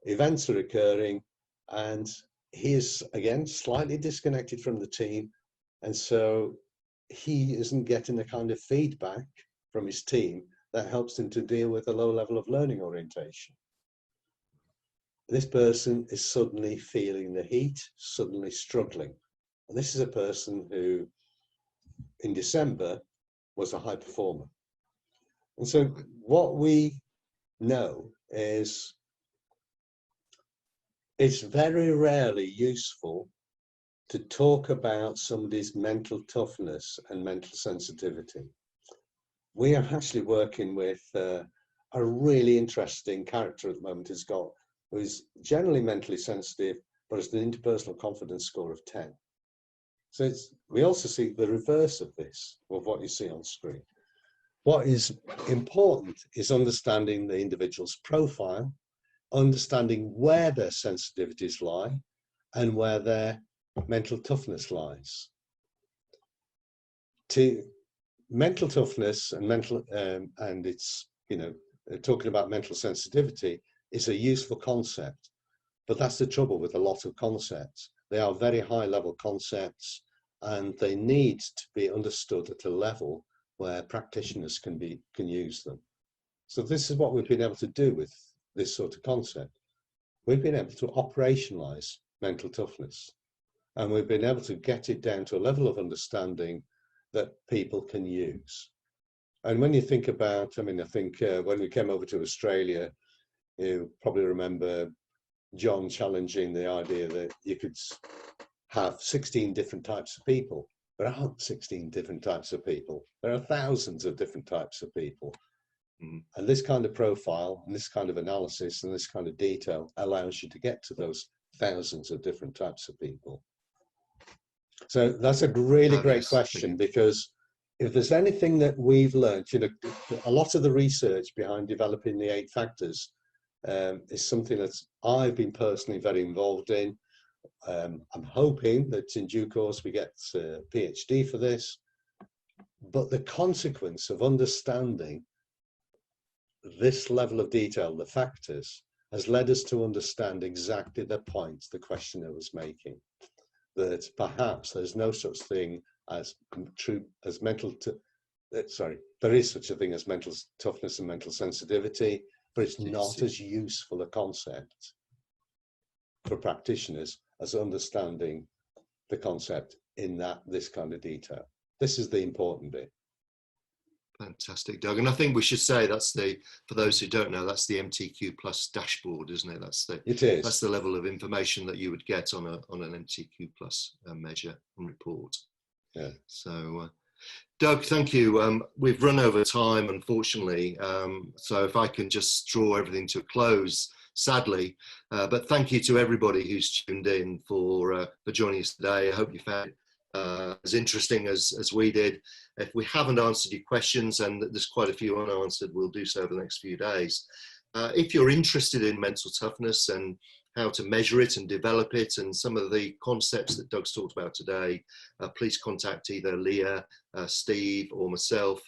Events are occurring, and he is again slightly disconnected from the team, and so he isn't getting the kind of feedback from his team that helps him to deal with a low level of learning orientation. This person is suddenly feeling the heat, suddenly struggling, and this is a person who in December was a high performer. And so what we know is it's very rarely useful to talk about somebody's mental toughness and mental sensitivity. We are actually working with a really interesting character at the moment who is generally mentally sensitive, but has an interpersonal confidence score of 10. So we also see the reverse of this, of what you see on screen. What is important is understanding the individual's profile, understanding where their sensitivities lie and where their mental toughness lies. Mental toughness and and it's, you know, talking about mental sensitivity is a useful concept, but that's the trouble with a lot of concepts. They are very high level concepts and they need to be understood at a level where practitioners can use them. So this is what we've been able to do with this sort of concept. We've been able to operationalize mental toughness, and we've been able to get it down to a level of understanding that people can use. And when you think about, I mean, I think when we came over to Australia, you probably remember John challenging the idea that you could have 16 different types of people. There aren't 16 different types of people. There are thousands of different types of people. And this kind of profile and this kind of analysis and this kind of detail allows you to get to those thousands of different types of people. So that's a really great question, because if there's anything that we've learned, you know, a lot of the research behind developing the 8 factors is something that I've been personally very involved in. I'm hoping that in due course we get a PhD for this, but the consequence of understanding this level of detail, the factors, has led us to understand exactly the point the questioner was making, that perhaps there's no such thing as there is such a thing as mental toughness and mental sensitivity, but it's not as useful a concept for practitioners as understanding the concept in this kind of detail. This is the important bit. Fantastic, Doug. And I think we should say for those who don't know, that's the MTQ Plus dashboard, isn't it? It is. That's the level of information that you would get on an MTQ Plus measure and report. Yeah. So Doug, thank you. We've run over time, unfortunately, so if I can just draw everything to a close, sadly, but thank you to everybody who's tuned in for joining us today. I hope you found it as interesting as we did. If we haven't answered your questions, and there's quite a few unanswered, we'll do so over the next few days. If you're interested in mental toughness and how to measure it and develop it and some of the concepts that Doug's talked about today, please contact either Leah, Steve or myself,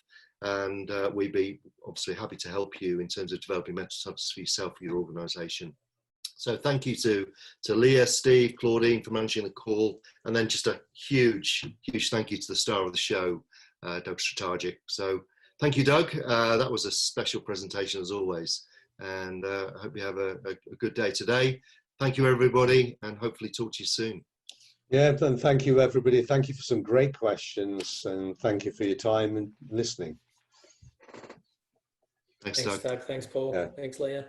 and we'd be obviously happy to help you in terms of developing mental toughness for yourself, for your organisation. So thank you to Leah, Steve, Claudine for managing the call, and then just a huge thank you to the star of the show, Doug Strycharczyk. So thank you, Doug. That was a special presentation as always, and I hope you have a good day today. Thank you, everybody, and hopefully talk to you soon. Yeah, and thank you, everybody. Thank you for some great questions, and thank you for your time and listening. Thanks, Thanks, Doug. Doug. Thanks, Paul. Yeah. Thanks, Leah.